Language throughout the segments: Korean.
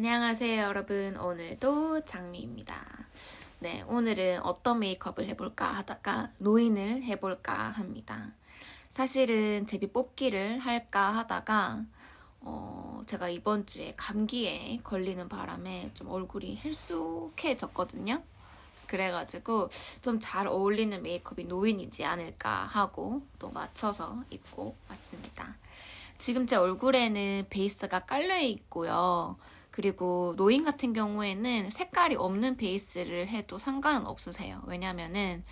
안녕하세요 여러분, 오늘도 장미입니다. 네, 오늘은 어떤 메이크업을 해볼까 하다가 노인을 해볼까 합니다. 사실은 제비 뽑기를 할까 하다가 제가 이번 주에 감기에 걸리는 바람에 좀 얼굴이 헬쑥해졌거든요. 그래가지고 좀 잘 어울리는 메이크업이 노인이지 않을까 하고 또 맞춰서 입고 왔습니다. 지금 제 얼굴에는 베이스가 깔려 있고요. 그리고 노인 같은 경우에는 색깔이 없는 베이스를 해도 상관은 없으세요. 왜냐면은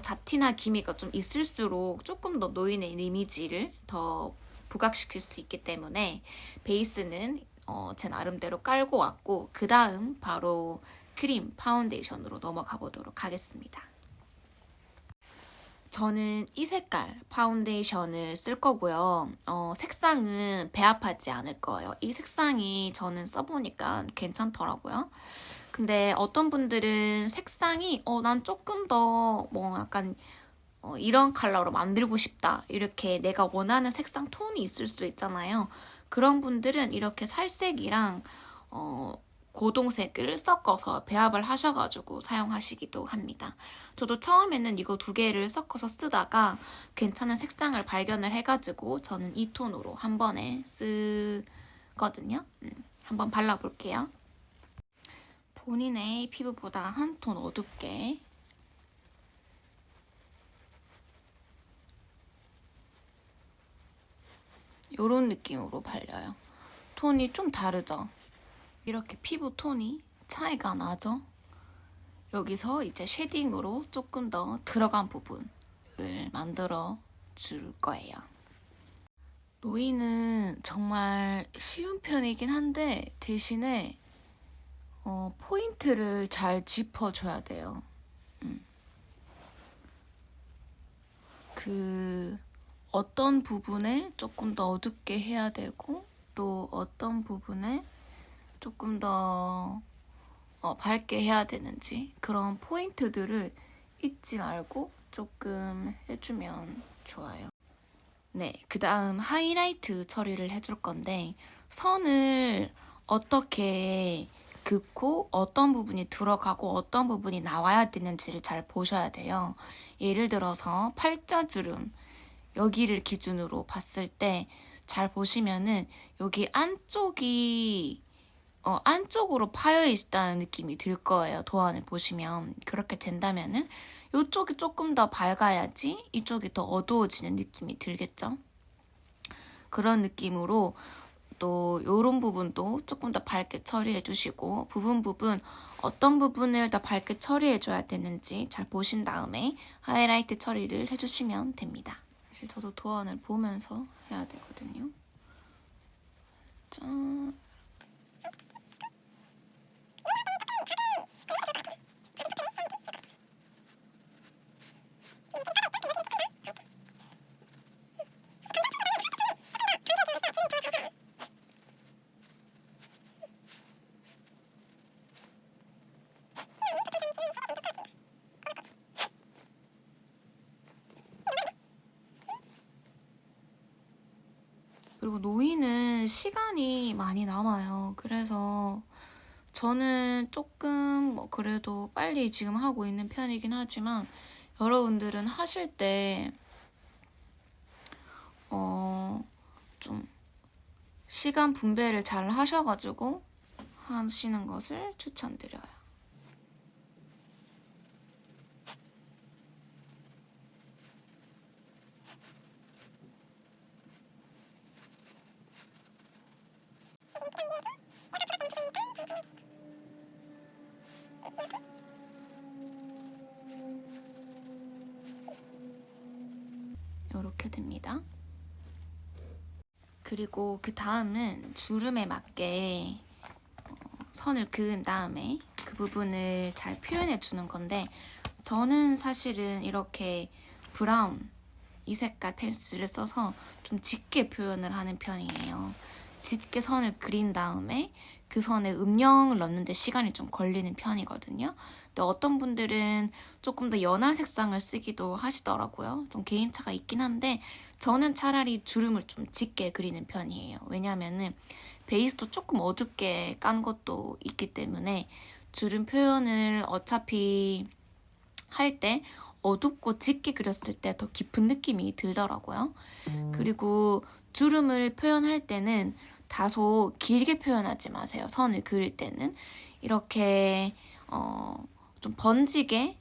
잡티나 기미가 좀 있을수록 조금 더 노인의 이미지를 더 부각시킬 수 있기 때문에 베이스는 제 나름대로 깔고 왔고, 그 다음 바로 크림 파운데이션으로 넘어가 보도록 하겠습니다. 저는 이 색깔 파운데이션을 쓸 거고요. 색상은 배합하지 않을 거예요. 이 색상이 저는 써보니까 괜찮더라고요. 근데 어떤 분들은 색상이 난 조금 더 뭐 약간 이런 컬러로 만들고 싶다, 이렇게 내가 원하는 색상 톤이 있을 수 있잖아요. 그런 분들은 이렇게 살색이랑 고동색을 섞어서 배합을 하셔가지고 사용하시기도 합니다. 저도 처음에는 이거 두 개를 섞어서 쓰다가 괜찮은 색상을 발견을 해가지고 저는 이 톤으로 한 번에 쓰거든요. 한번 발라볼게요. 본인의 피부보다 한 톤 어둡게 이런 느낌으로 발려요. 톤이 좀 다르죠? 이렇게 피부 톤이 차이가 나죠? 여기서 이제 쉐딩으로 조금 더 들어간 부분을 만들어 줄 거예요. 노인은 정말 쉬운 편이긴 한데 대신에 포인트를 잘 짚어줘야 돼요. 어떤 부분에 조금 더 어둡게 해야 되고, 또 어떤 부분에 조금 더 밝게 해야 되는지, 그런 포인트들을 잊지 말고 조금 해주면 좋아요. 네, 그 다음 하이라이트 처리를 해줄 건데, 선을 어떻게 긋고 어떤 부분이 들어가고 어떤 부분이 나와야 되는지를 잘 보셔야 돼요. 예를 들어서 팔자주름, 여기를 기준으로 봤을 때 잘 보시면은 여기 안쪽으로 파여 있다는 느낌이 들 거예요. 도안을 보시면. 그렇게 된다면은 이쪽이 조금 더 밝아야지 이쪽이 더 어두워지는 느낌이 들겠죠? 그런 느낌으로 또 이런 부분도 조금 더 밝게 처리해 주시고, 부분 어떤 부분을 더 밝게 처리해 줘야 되는지 잘 보신 다음에 하이라이트 처리를 해주시면 됩니다. 사실 저도 도안을 보면서 해야 되거든요. 짠. 그리고 노인은 시간이 많이 남아요. 그래서 저는 조금 그래도 빨리 지금 하고 있는 편이긴 하지만, 여러분들은 하실 때 좀 시간 분배를 잘 하셔가지고 하시는 것을 추천드려요. 이렇게 됩니다. 그리고 그 다음은 주름에 맞게 선을 그은 다음에 그 부분을 잘 표현해 주는 건데, 저는 사실은 이렇게 브라운 이 색깔 펜슬을 써서 좀 짙게 표현을 하는 편이에요. 짙게 선을 그린 다음에 그 선에 음영을 넣는데 시간이 좀 걸리는 편이거든요. 근데 어떤 분들은 조금 더 연한 색상을 쓰기도 하시더라고요. 좀 개인차가 있긴 한데 저는 차라리 주름을 좀 짙게 그리는 편이에요. 왜냐면은 베이스도 조금 어둡게 깐 것도 있기 때문에 주름 표현을 어차피 할 때 어둡고 짙게 그렸을 때 더 깊은 느낌이 들더라고요. 그리고 주름을 표현할 때는 다소 길게 표현하지 마세요. 선을 그을 때는 이렇게 좀 번지게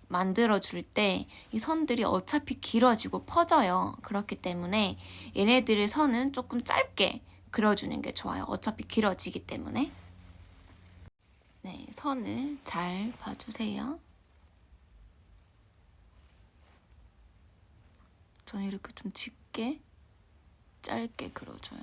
만들어줄 때 이 선들이 어차피 길어지고 퍼져요. 그렇기 때문에 얘네들의 선은 조금 짧게 그려주는 게 좋아요. 어차피 길어지기 때문에. 네, 선을 잘 봐주세요. 저는 이렇게 좀 짙게 짧게 그려줘요.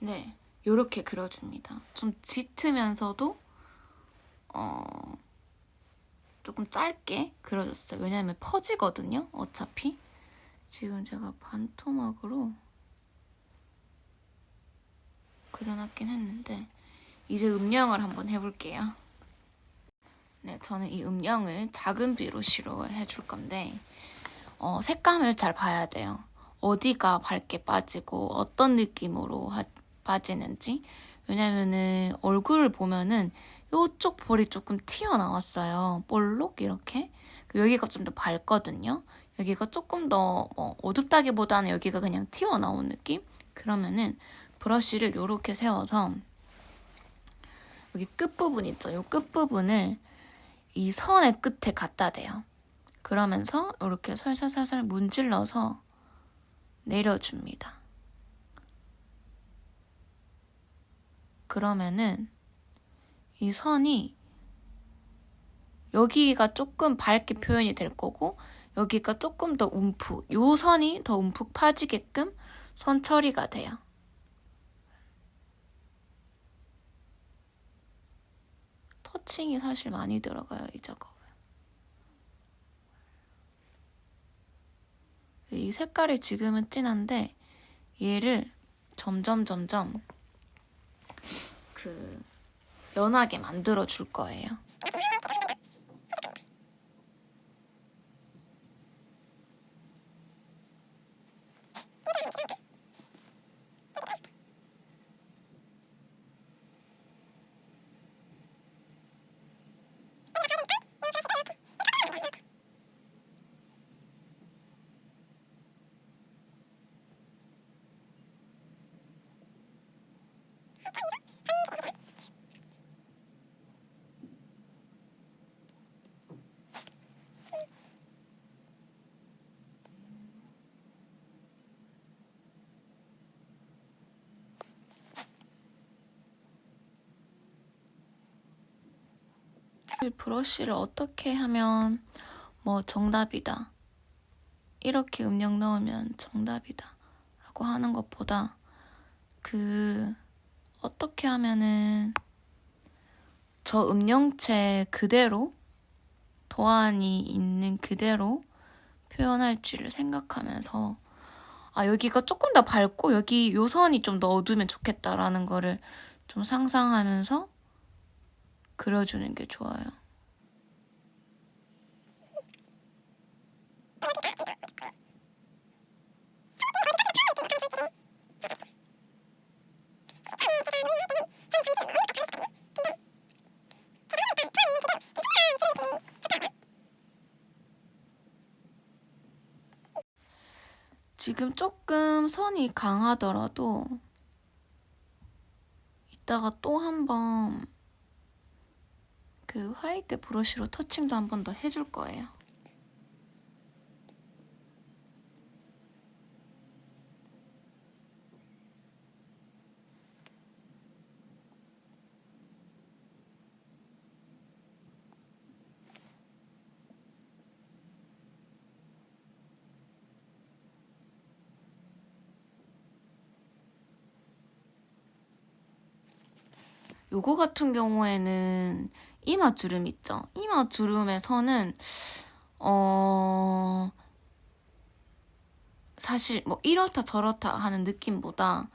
네, 요렇게 그려줍니다. 좀 짙으면서도 조금 짧게 그려줬어요. 왜냐면 퍼지거든요, 어차피. 지금 제가 반토막으로 그려놨긴 했는데 이제 음영을 한번 해볼게요. 네, 저는 이 음영을 작은 브러쉬로 해줄 건데 색감을 잘 봐야 돼요. 어디가 밝게 빠지고 어떤 느낌으로 빠지는지. 왜냐면은 얼굴을 보면은 이쪽 볼이 조금 튀어나왔어요. 볼록 이렇게. 여기가 좀 더 밝거든요. 여기가 조금 더 어둡다기보다는 여기가 그냥 튀어나온 느낌? 그러면은 브러쉬를 이렇게 세워서 여기 끝부분 있죠? 이 끝부분을 이 선의 끝에 갖다 대요. 그러면서 이렇게 살살살살 문질러서 내려줍니다. 그러면은 이 선이 여기가 조금 밝게 표현이 될 거고 여기가 조금 더 움푹, 요 선이 더 움푹 파지게끔 선 처리가 돼요. 터칭이 사실 많이 들어가요, 이 작업은. 이 색깔이 지금은 진한데 얘를 점점 연하게 만들어 줄 거예요. 브러쉬를 어떻게 하면 정답이다. 이렇게 음영 넣으면 정답이다. 라고 하는 것보다 어떻게 하면은 저 음영체 그대로 도안이 있는 그대로 표현할지를 생각하면서 여기가 조금 더 밝고 여기 요 선이 좀 더 어두우면 좋겠다라는 거를 좀 상상하면서 그려주는 게 좋아요. 지금 조금 선이 강하더라도 이따가 또 한 번 화이트 브러쉬로 터칭도 한 번 더 해줄 거예요. 요거 같은 경우에는 이마 주름 있죠? 이마 주름의 선은 사실 뭐 이렇다 저렇다 하는 느낌보다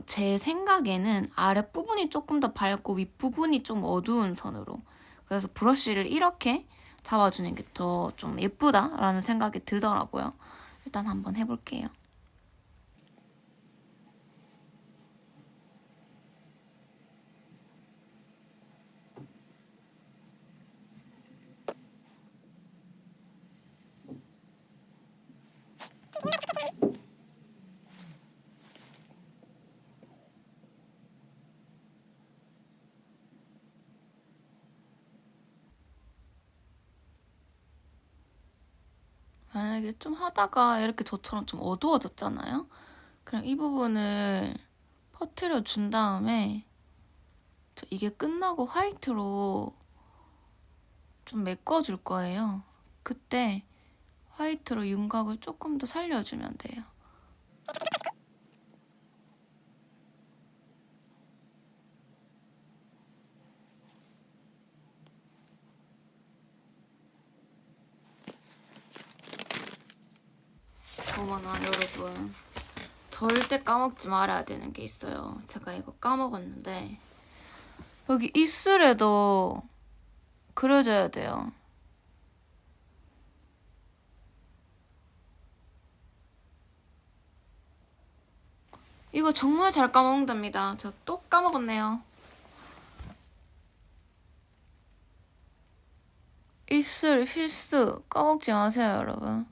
제 생각에는 아랫부분이 조금 더 밝고 윗부분이 좀 어두운 선으로, 그래서 브러쉬를 이렇게 잡아주는 게 더 좀 예쁘다라는 생각이 들더라고요. 일단 한번 해볼게요. 만약에 좀 하다가 이렇게 저처럼 좀 어두워졌잖아요? 그럼 이 부분을 퍼트려 준 다음에 이게 끝나고 화이트로 좀 메꿔줄 거예요. 그때 화이트로 윤곽을 조금 더 살려주면 돼요. 어머나 여러분, 절대 까먹지 말아야 되는 게 있어요. 제가 이거 까먹었는데 여기 입술에도 그려줘야 돼요. 이거 정말 잘 까먹는답니다. 저 또 까먹었네요. 입술 필수 까먹지 마세요, 여러분.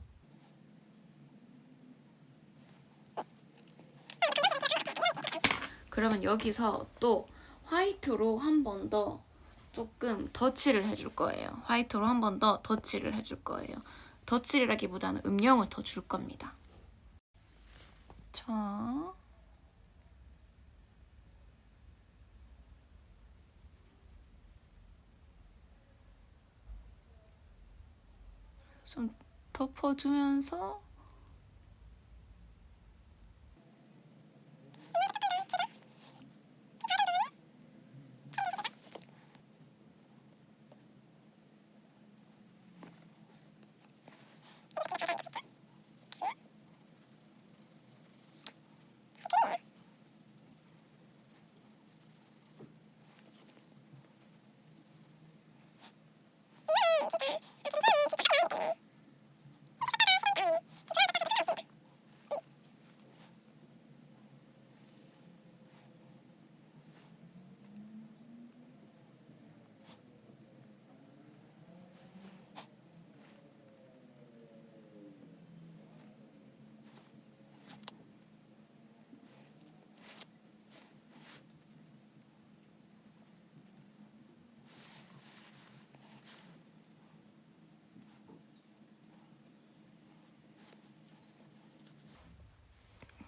그러면 여기서 또 화이트로 한 번 더 조금 덧칠을 해줄 거예요. 화이트로 한 번 더 덧칠을 해줄 거예요. 덧칠이라기보다는 음영을 더 줄 겁니다. 자, 좀 덮어주면서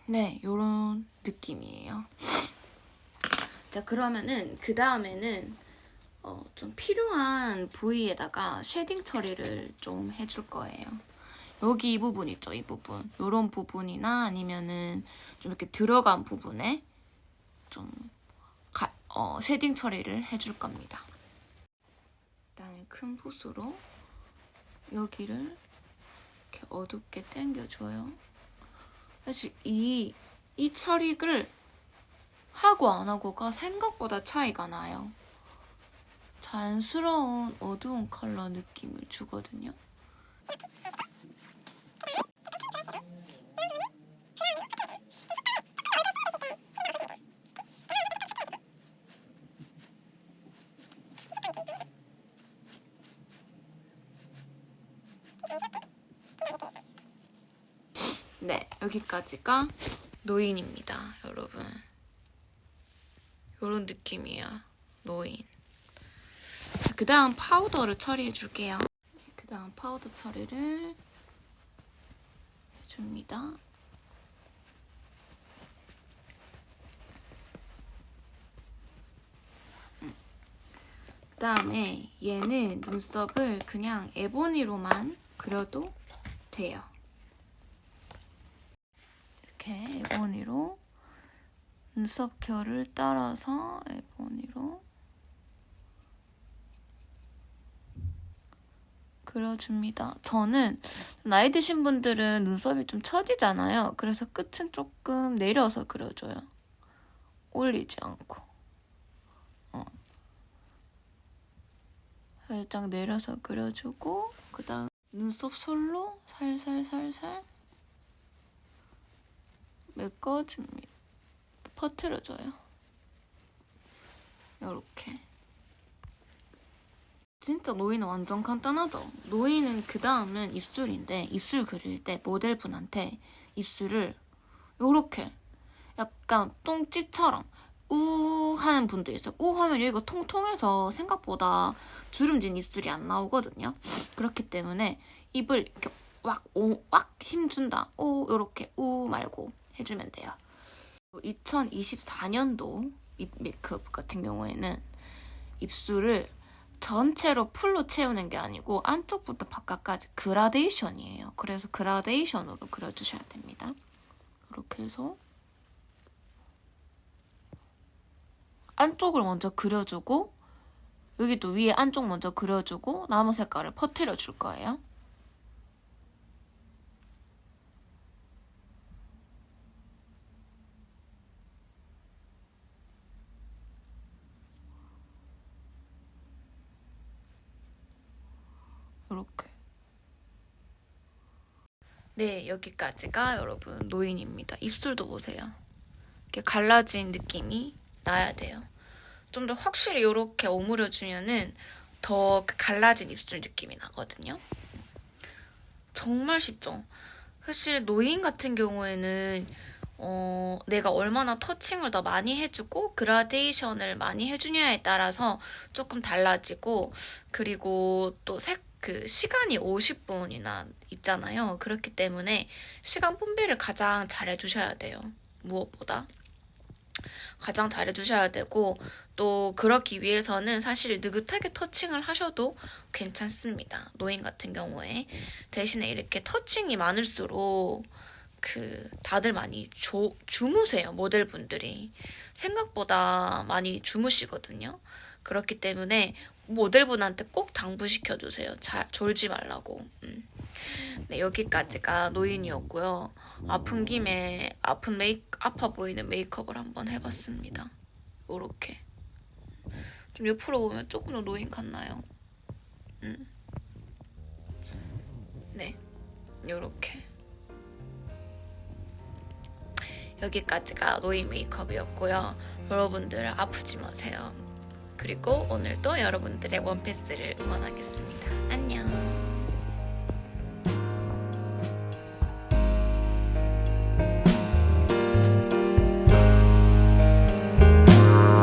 네, 요런 느낌이에요. 자, 그러면은 그 다음에는 좀 필요한 부위에다가 쉐딩 처리를 좀 해줄 거예요. 여기 이 부분 있죠, 이 부분. 요런 부분이나 아니면은 좀 이렇게 들어간 부분에 좀 쉐딩 처리를 해줄 겁니다. 일단 큰 붓으로 여기를 이렇게 어둡게 당겨줘요. 사실 이 처리를 하고 안 하고가 생각보다 차이가 나요. 자연스러운 어두운 컬러 느낌을 주거든요. 네, 여기까지가 노인입니다, 여러분. 이런 느낌이야, 노인. 그 다음 파우더를 처리해 줄게요. 그 다음 파우더 처리를 해줍니다. 그 다음에 얘는 눈썹을 그냥 에보니로만 그려도 돼요. 이렇게 에보니로 눈썹 결을 따라서 에보니로 그려줍니다. 저는 나이 드신 분들은 눈썹이 좀 처지잖아요. 그래서 끝은 조금 내려서 그려줘요. 올리지 않고. 살짝 내려서 그려주고 그 다음 눈썹 솔로 살살살살 메꿔줍니다. 퍼트려줘요. 이렇게. 진짜 노이는 완전 간단하죠? 노이는 그 다음은 입술인데 입술 그릴 때 모델분한테 입술을 이렇게 약간 똥집처럼 우 하는 분도 있어요. 우 하면 여기가 통통해서 생각보다 주름진 입술이 안 나오거든요. 그렇기 때문에 입을 이렇게 왁 힘준다. 오 이렇게 우 말고 해주면 돼요. 2024년도 입 메이크업 같은 경우에는 입술을 전체로 풀로 채우는 게 아니고 안쪽부터 바깥까지 그라데이션이에요. 그래서 그라데이션으로 그려주셔야 됩니다. 이렇게 해서 안쪽을 먼저 그려주고 여기도 위에 안쪽 먼저 그려주고 나무 색깔을 퍼뜨려 줄 거예요. 이렇게. 네, 여기까지가 여러분 노인입니다. 입술도 보세요. 이렇게 갈라진 느낌이 나야 돼요. 좀 더 확실히 이렇게 오므려주면은 더 갈라진 입술 느낌이 나거든요. 정말 쉽죠? 사실 노인 같은 경우에는 내가 얼마나 터칭을 더 많이 해주고 그라데이션을 많이 해주냐에 따라서 조금 달라지고 그리고 또 시간이 50분이나 있잖아요. 그렇기 때문에 시간 분배를 가장 잘 해주셔야 돼요. 무엇보다. 가장 잘 해주셔야 되고 또 그러기 위해서는 사실 느긋하게 터칭을 하셔도 괜찮습니다. 노인 같은 경우에. 대신에 이렇게 터칭이 많을수록 다들 많이 주무세요. 모델분들이. 생각보다 많이 주무시거든요. 그렇기 때문에 모델분한테 꼭 당부시켜주세요. 졸지 말라고. 네, 여기까지가 노인이었고요. 아픈 김에 아파 보이는 메이크업을 한번 해봤습니다. 요렇게. 좀 옆으로 보면 조금 더 노인 같나요? 네, 요렇게. 여기까지가 노인 메이크업이었고요. 여러분들 아프지 마세요. 그리고 오늘도 여러분들의 원피스를 응원하겠습니다. 안녕.